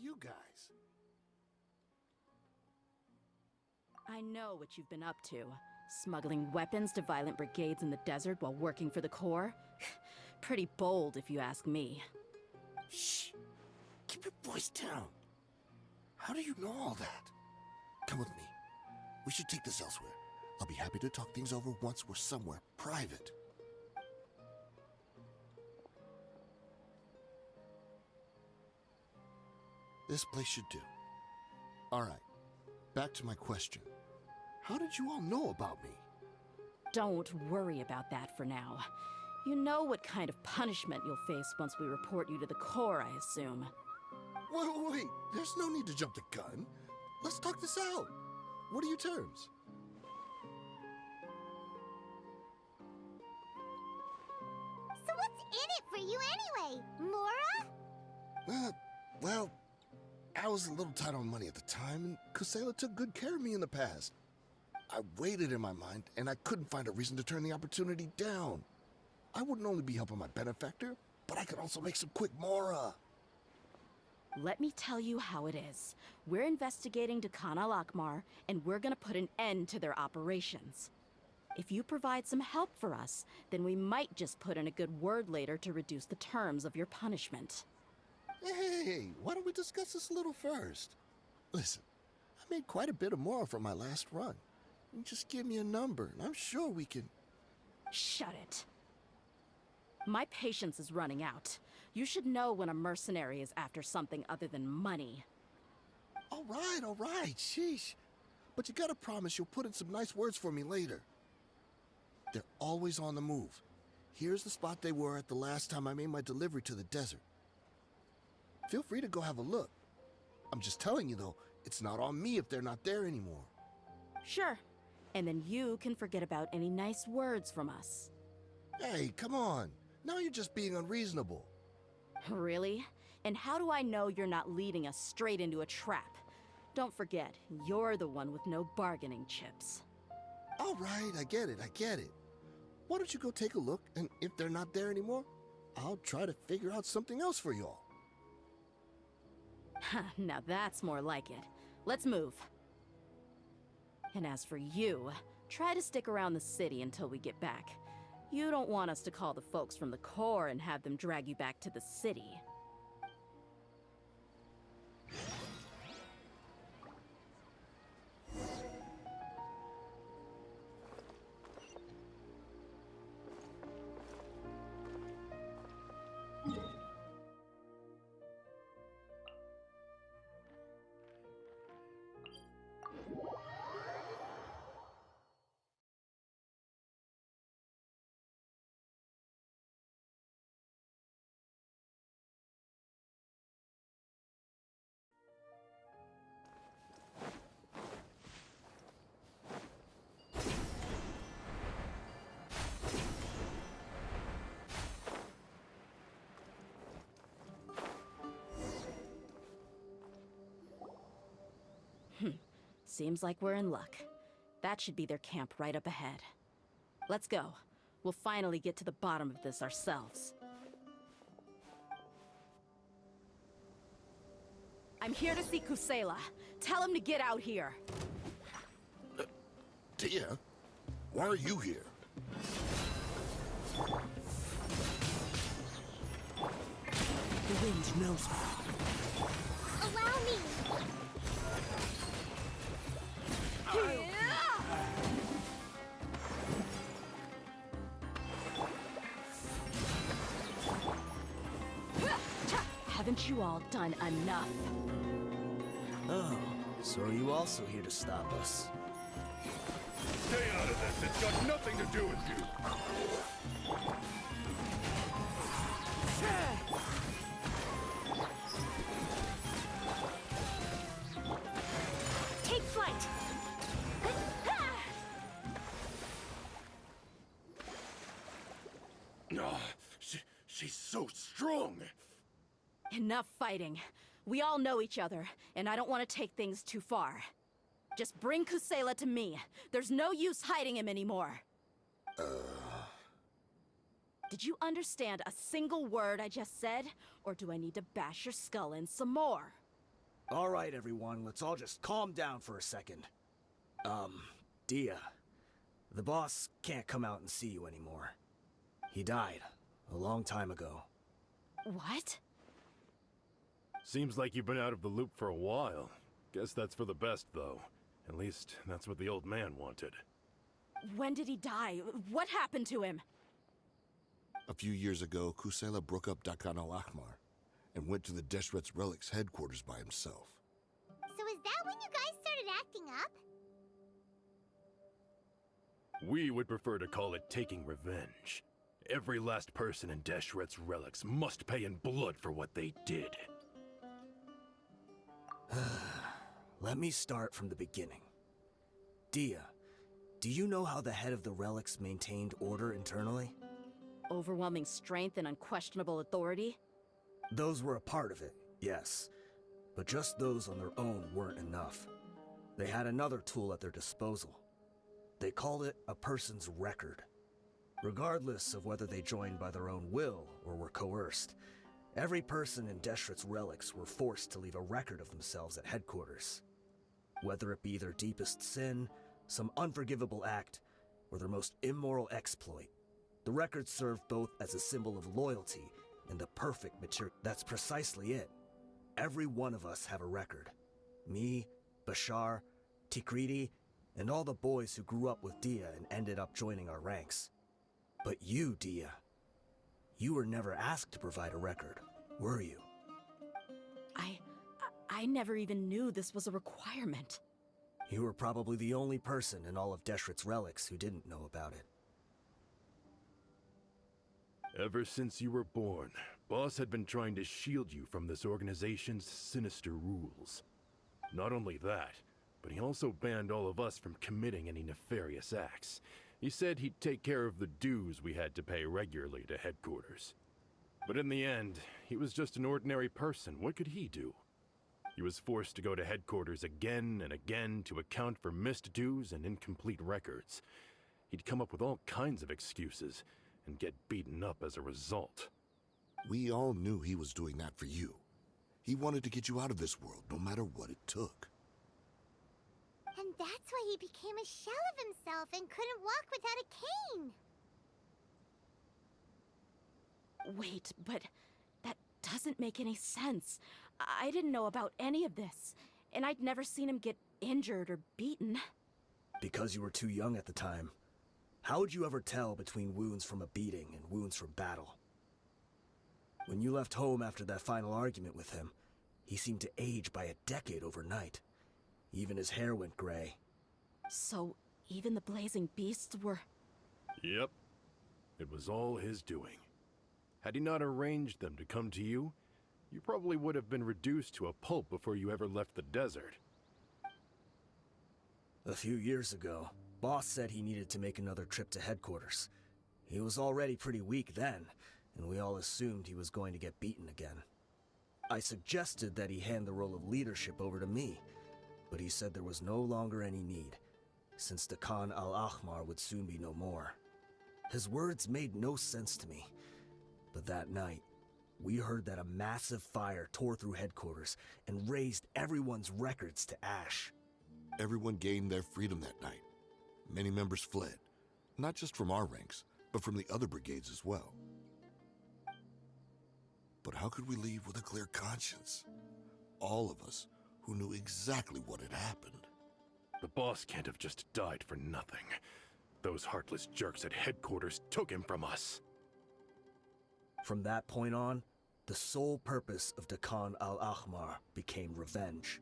you guys? I know what you've been up to. Smuggling weapons to violent brigades in the desert while working for the Corps? Pretty bold, if you ask me. Shh! Keep your voice down. How do you know all that? Come with me. We should take this elsewhere. I'll be happy to talk things over once we're somewhere private. This place should do. All right. Back to my question. How did you all know about me? Don't worry about that for now. You know what kind of punishment you'll face once we report you to the Corps, I assume. Wait. There's no need to jump the gun. Let's talk this out. What are your terms? So what's in it for you anyway, Mora? Well, I was a little tight on money at the time, and Kusela took good care of me in the past. I waited in my mind, and I couldn't find a reason to turn the opportunity down. I wouldn't only be helping my benefactor, but I could also make some quick Mora. Let me tell you how it is. We're investigating Khan al-Akmar, and we're gonna put an end to their operations. If you provide some help for us, then we might just put in a good word later to reduce the terms of your punishment. Hey, why don't we discuss this a little first? Listen, I made quite a bit of Mora from my last run. You just give me a number, and I'm sure we can... Shut it. My patience is running out. You should know when a mercenary is after something other than money. All right, sheesh. But you gotta promise you'll put in some nice words for me later. They're always on the move. Here's the spot they were at the last time I made my delivery to the desert. Feel free to go have a look. I'm just telling you though, it's not on me if they're not there anymore. Sure. And then you can forget about any nice words from us. Hey, come on. Now you're just being unreasonable. Really? And how do I know you're not leading us straight into a trap? Don't forget, you're the one with no bargaining chips. All right, I get it. Why don't you go take a look, and if they're not there anymore, I'll try to figure out something else for y'all. Now that's more like it. Let's move. And as for you, try to stick around the city until we get back. You don't want us to call the folks from the Corps and have them drag you back to the city. Seems like we're in luck. That should be their camp right up ahead. Let's go. We'll finally get to the bottom of this ourselves. I'm here to see Kusela. Tell him to get out here. Dehya, why are you here? The wind knows me. Allow me! Haven't you all done enough? Oh, so are you also here to stop us? Stay out of this! It's got nothing to do with you! Take flight! Oh, she's so strong! Enough fighting. We all know each other, and I don't want to take things too far. Just bring Kusela to me. There's no use hiding him anymore. Did you understand a single word I just said? Or do I need to bash your skull in some more? All right, everyone, let's all just calm down for a second. Dehya, the boss can't come out and see you anymore. He died a long time ago. What? Seems like you've been out of the loop for a while. Guess that's for the best, though. At least, that's what the old man wanted. When did he die? What happened to him? A few years ago, Kusela broke up Dakan al-Ahmar and went to the Deshret's Relics headquarters by himself. So is that when you guys started acting up? We would prefer to call it taking revenge. Every last person in Deshret's Relics must pay in blood for what they did. Let me start from the beginning. Dehya, do you know how the head of the Relics maintained order internally? Overwhelming strength and unquestionable authority? Those were a part of it, yes. But just those on their own weren't enough. They had another tool at their disposal. They called it a person's record. Regardless of whether they joined by their own will or were coerced, every person in Deshret's Relics were forced to leave a record of themselves at headquarters. Whether it be their deepest sin, some unforgivable act, or their most immoral exploit, the record served both as a symbol of loyalty and the perfect material. That's precisely it. Every one of us have a record. Me, Bashar, Tikriti, and all the boys who grew up with Dehya and ended up joining our ranks. But you, Dehya, you were never asked to provide a record, were you? I never even knew this was a requirement. You were probably the only person in all of Deshret's Relics who didn't know about it. Ever since you were born, Boss had been trying to shield you from this organization's sinister rules. Not only that, but he also banned all of us from committing any nefarious acts. He said he'd take care of the dues we had to pay regularly to headquarters. But in the end, he was just an ordinary person. What could he do? He was forced to go to headquarters again and again to account for missed dues and incomplete records. He'd come up with all kinds of excuses and get beaten up as a result. We all knew he was doing that for you. He wanted to get you out of this world, no matter what it took. And that's why he became a shell of himself and couldn't walk without a cane. Wait, but that doesn't make any sense. I didn't know about any of this, and I'd never seen him get injured or beaten. Because you were too young at the time. How would you ever tell between wounds from a beating and wounds from battle? When you left home after that final argument with him, he seemed to age by a decade overnight. Even his hair went gray. So, even the blazing beasts were... Yep. It was all his doing. Had he not arranged them to come to you, you probably would have been reduced to a pulp before you ever left the desert. A few years ago, Boss said he needed to make another trip to headquarters. He was already pretty weak then, and we all assumed he was going to get beaten again. I suggested that he hand the role of leadership over to me, but he said there was no longer any need, since the Khan al-Ahmar would soon be no more. His words made no sense to me, but that night, we heard that a massive fire tore through headquarters and razed everyone's records to ash. Everyone gained their freedom that night. Many members fled, not just from our ranks, but from the other brigades as well. But how could we leave with a clear conscience? All of us who knew exactly what had happened. The boss can't have just died for nothing. Those heartless jerks at headquarters took him from us. From that point on, the sole purpose of Dakan al-Ahmar became revenge.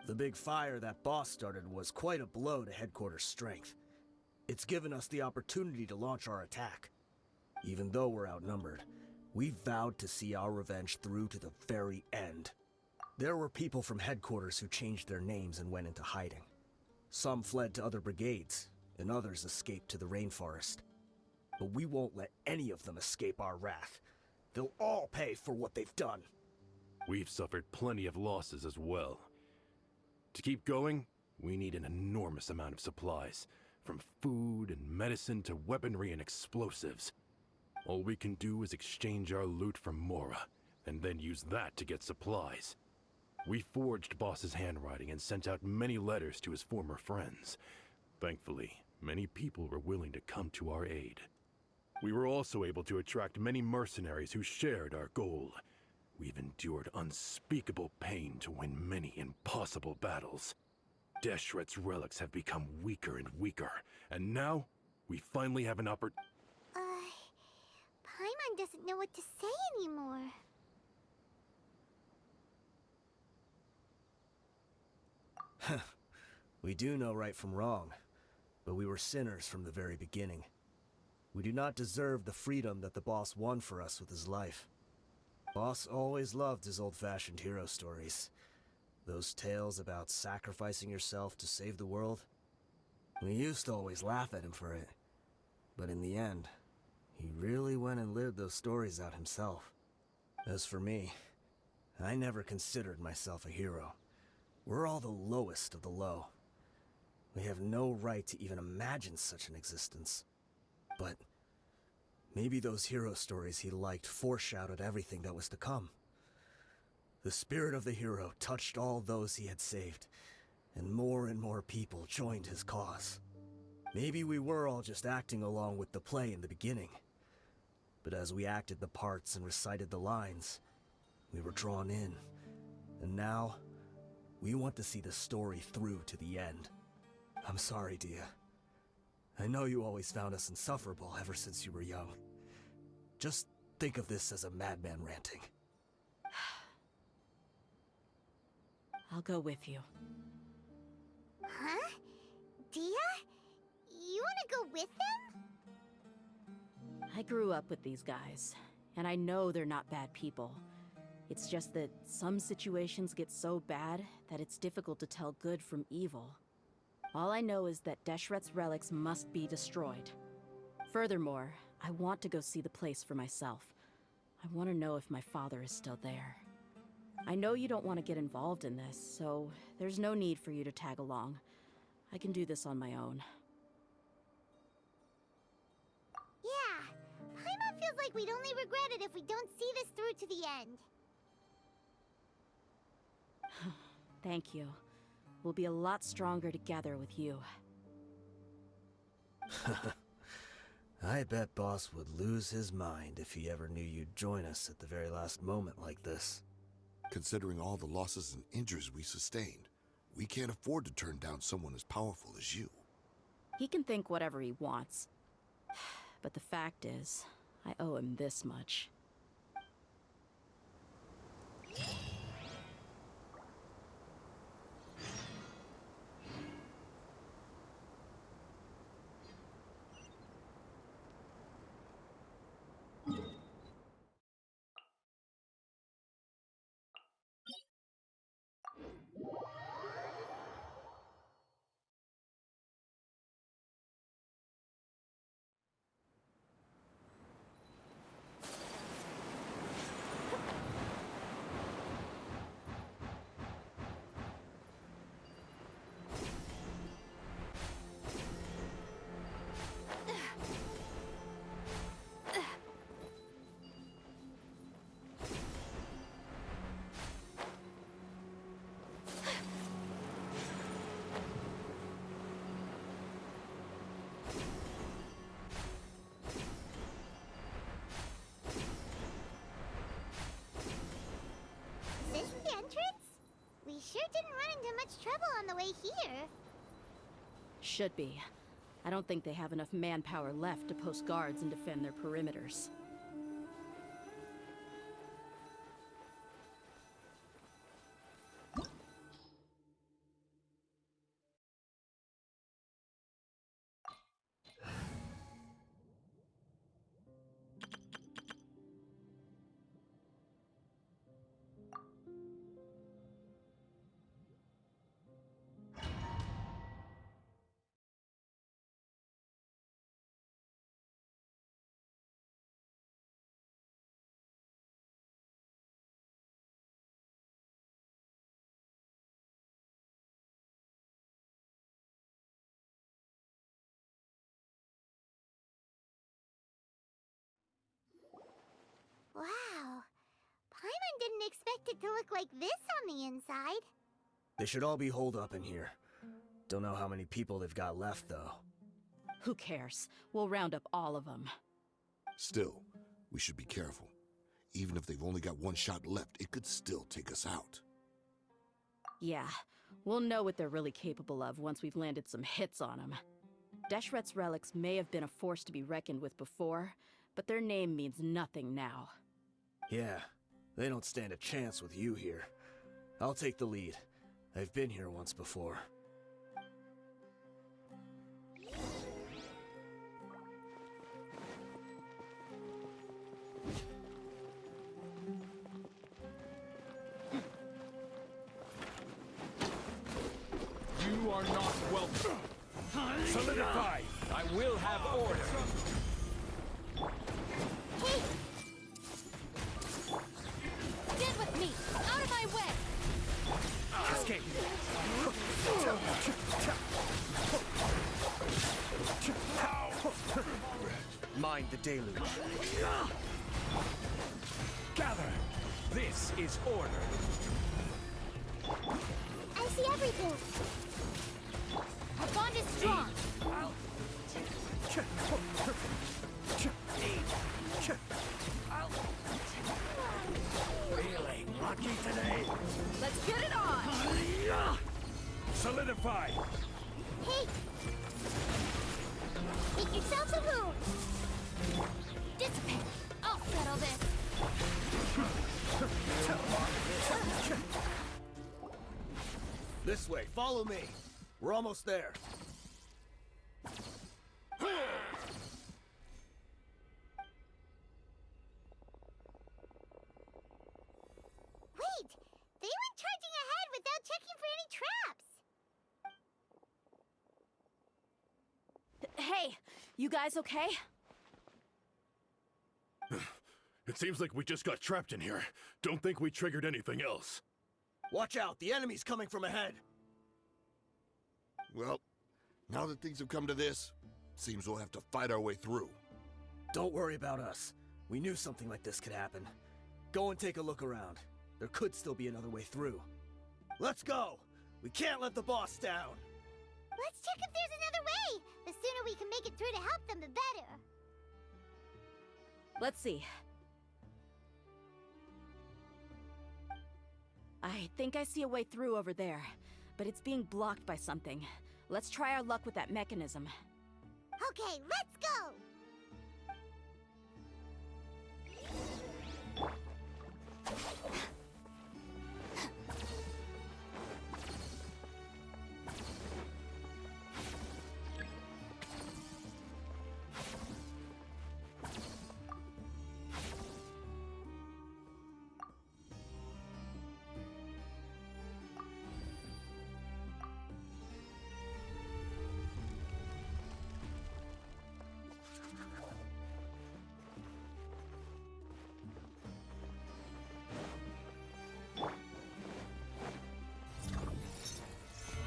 The big fire that Boss started was quite a blow to headquarters' strength. It's given us the opportunity to launch our attack. Even though we're outnumbered, we vowed to see our revenge through to the very end. There were people from headquarters who changed their names and went into hiding. Some fled to other brigades, and others escaped to the rainforest. But we won't let any of them escape our wrath. They'll all pay for what they've done. We've suffered plenty of losses as well. To keep going, we need an enormous amount of supplies, from food and medicine to weaponry and explosives. All we can do is exchange our loot from Mora, and then use that to get supplies. We forged Boss's handwriting and sent out many letters to his former friends. Thankfully, many people were willing to come to our aid. We were also able to attract many mercenaries who shared our goal. We've endured unspeakable pain to win many impossible battles. Deshret's relics have become weaker and weaker, and now we finally have an Paimon doesn't know what to say anymore. We do know right from wrong, but we were sinners from the very beginning. We do not deserve the freedom that the boss won for us with his life. Boss always loved his old-fashioned hero stories. Those tales about sacrificing yourself to save the world. We used to always laugh at him for it. But in the end, he really went and lived those stories out himself. As for me, I never considered myself a hero. We're all the lowest of the low. We have no right to even imagine such an existence. But maybe those hero stories he liked foreshadowed everything that was to come. The spirit of the hero touched all those he had saved, and more people joined his cause. Maybe we were all just acting along with the play in the beginning. But as we acted the parts and recited the lines, we were drawn in. And now, we want to see the story through to the end. I'm sorry, Dehya. I know you always found us insufferable ever since you were young. Just think of this as a madman ranting. I'll go with you. Huh? Dehya? You wanna go with them? I grew up with these guys, and I know they're not bad people. It's just that some situations get so bad that it's difficult to tell good from evil. All I know is that Deshret's relics must be destroyed. Furthermore, I want to go see the place for myself. I want to know if my father is still there. I know you don't want to get involved in this, so there's no need for you to tag along. I can do this on my own. Yeah, Paimon feels like we'd only regret it if we don't see this through to the end. Thank you. We'll be a lot stronger together with you. I bet Boss would lose his mind if he ever knew you'd join us at the very last moment like this. Considering all the losses and injuries we sustained, we can't afford to turn down someone as powerful as you. He can think whatever he wants. But the fact is, I owe him this much. Is this the entrance? We sure didn't run into much trouble on the way here. Should be. I don't think they have enough manpower left to post guards and defend their perimeters. didn't expect it to look like this on the inside. They should all be holed up in here. Don't know how many people they've got left, though. Who cares? We'll round up all of them. Still, we should be careful. Even if they've only got one shot left, it could still take us out. Yeah, we'll know what they're really capable of once we've landed some hits on them. Deshret's relics may have been a force to be reckoned with before, but their name means nothing now. Yeah, they don't stand a chance with you here. I'll take the lead. I've been here once before. You are not welcome. Solidify! I will have order. Hey! Stand with me! Out of my way! Escape! Mind the deluge. Gather! This is order. I see everything! Our bond is strong! Feeling lucky today. Let's get it on! Solidify! Hey! Make yourselves a room! Dissipate! I'll settle this! This way, follow me. We're almost there. Wait! They went charging ahead without checking for any traps! Hey, you guys okay? It seems like we just got trapped in here. Don't think we triggered anything else. Watch out, the enemy's coming from ahead. Well, now that things have come to this, seems we'll have to fight our way through. Don't worry about us. We knew something like this could happen. Go and take a look around. There could still be another way through. Let's go! We can't let the boss down! Let's check if there's another way! The sooner we can make it through to help them, the better! Let's see. I think I see a way through over there, but it's being blocked by something. Let's try our luck with that mechanism. Okay, let's go!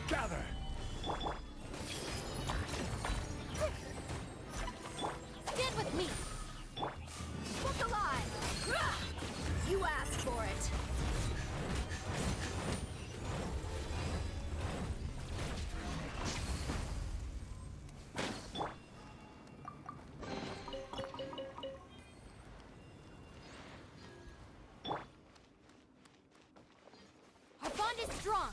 Gather! Stand with me! Look alive! You asked for it. Our bond is strong!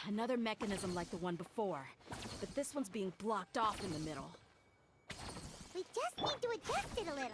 Another mechanism like the one before, but this one's being blocked off in the middle. We just need to adjust it a little.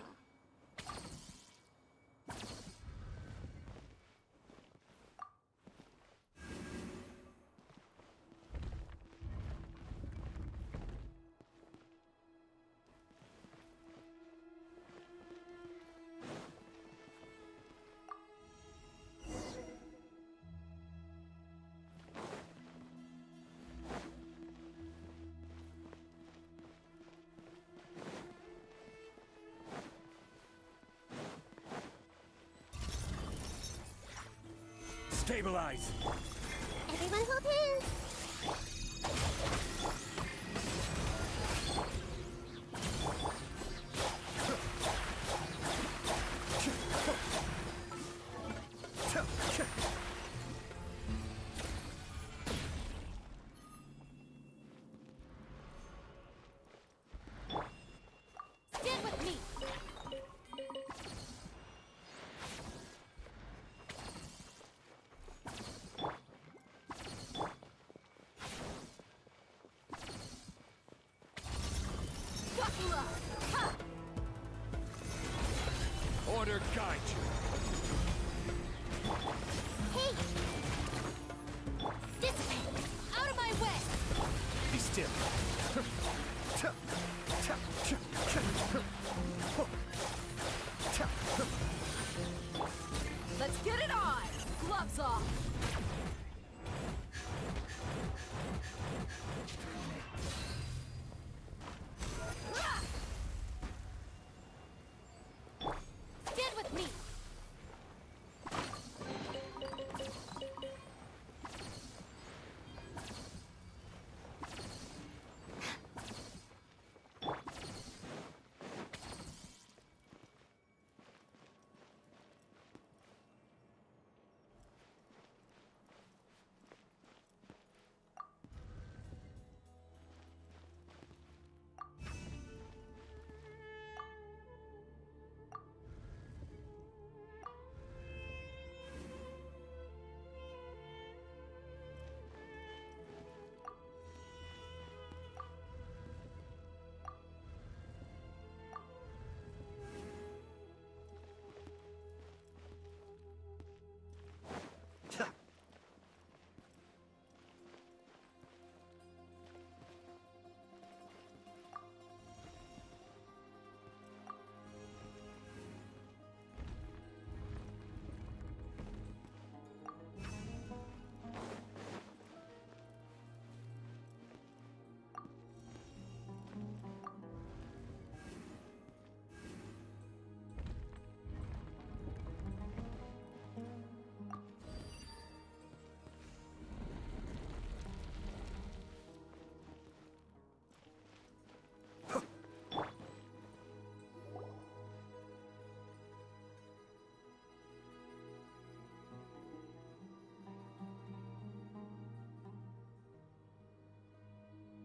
Stabilize! Everyone hold hands! Order guide you. Hey! This way! Out of my way! Be still. Let's get it on! Gloves off! Stand with me!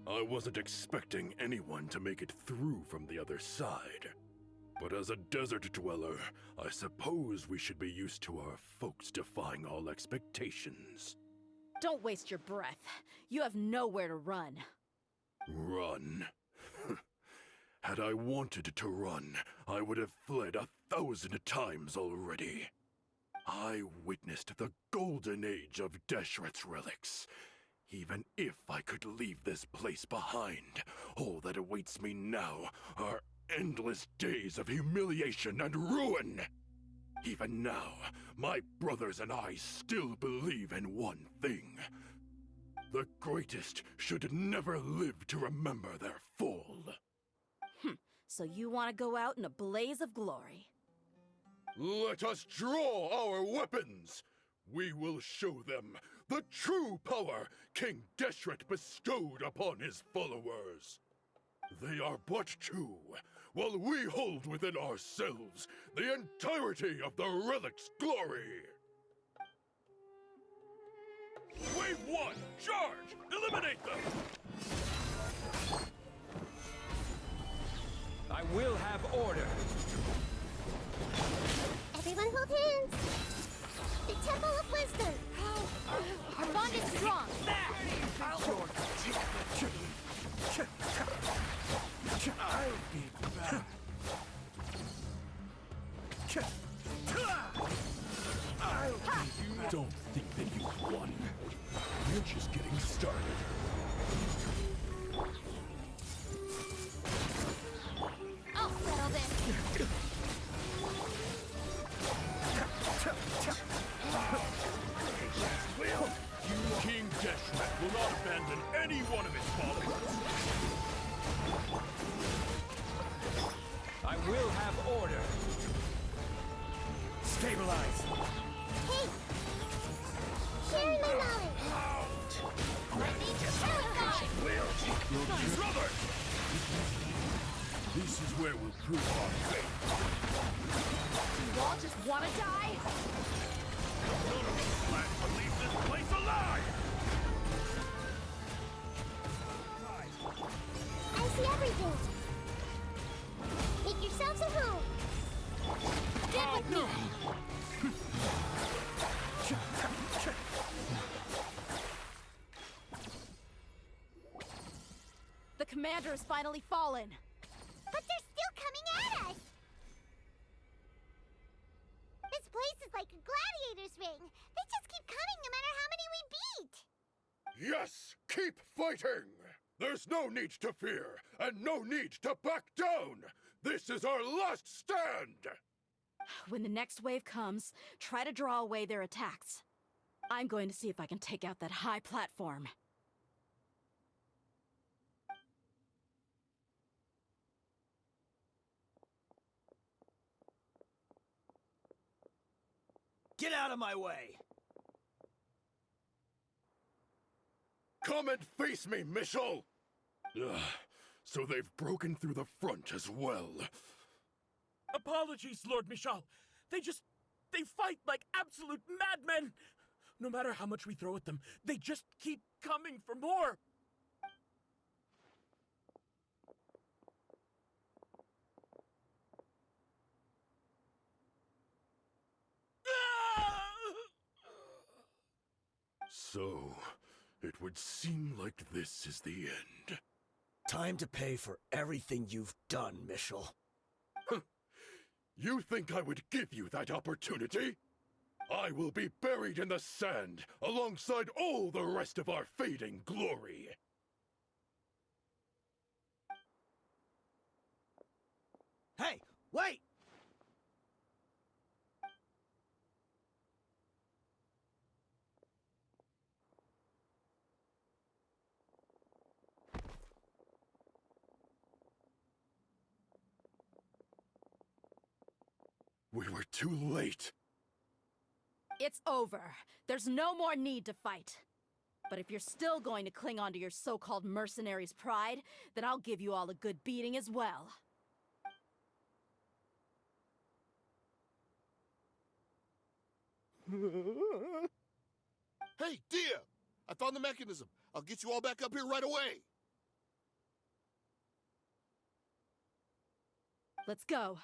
I wasn't expecting anyone to make it through from the other side. But as a desert dweller, I suppose we should be used to our folks defying all expectations. Don't waste your breath. You have nowhere to run. Run? Had I wanted to run, I would have fled 1,000 times already. I witnessed the golden age of Deshret's relics. Even if I could leave this place behind, all that awaits me now are endless days of humiliation and ruin. Even now, my brothers and I still believe in one thing. The greatest should never live to remember their fall. So you want to go out in a blaze of glory. Let us draw our weapons! We will show them the true power King Deshret bestowed upon his followers. They are but two, while we hold within ourselves the entirety of the relic's glory. Wave 1, charge! Eliminate them! I will have order. Everyone hold hands! The Temple of Wisdom! Our bond is strong! I'll be back. Don't think that you've won. We're just getting started. I'll settle this! King Deshret will not abandon any one of his followers. I will have order. Stabilize. Hey! Sharing my knowledge! Let me terrify! Brother! This is where we'll prove our faith. You all just want to die? None of us plan to leave this place alive! I see everything! Make yourselves at home! Stand with me! The commander has finally fallen. place is like a gladiator's ring. They just keep coming no matter how many we beat. Yes, keep fighting! There's no need to fear, and no need to back down! This is our last stand! When the next wave comes, try to draw away their attacks. I'm going to see if I can take out that high platform. Get out of my way! Come and face me, Michel! Ugh, so they've broken through the front as well. Apologies, Lord Michal. They fight like absolute madmen. No matter how much we throw at them, they just keep coming for more. So, it would seem like this is the end. Time to pay for everything you've done, Michel. You think I would give you that opportunity? I will be buried in the sand alongside all the rest of our fading glory. Hey, wait! We were too late. It's over. There's no more need to fight. But if you're still going to cling on to your so-called mercenary's pride, then I'll give you all a good beating as well. Hey, Dehya! I found the mechanism. I'll get you all back up here right away. Let's go.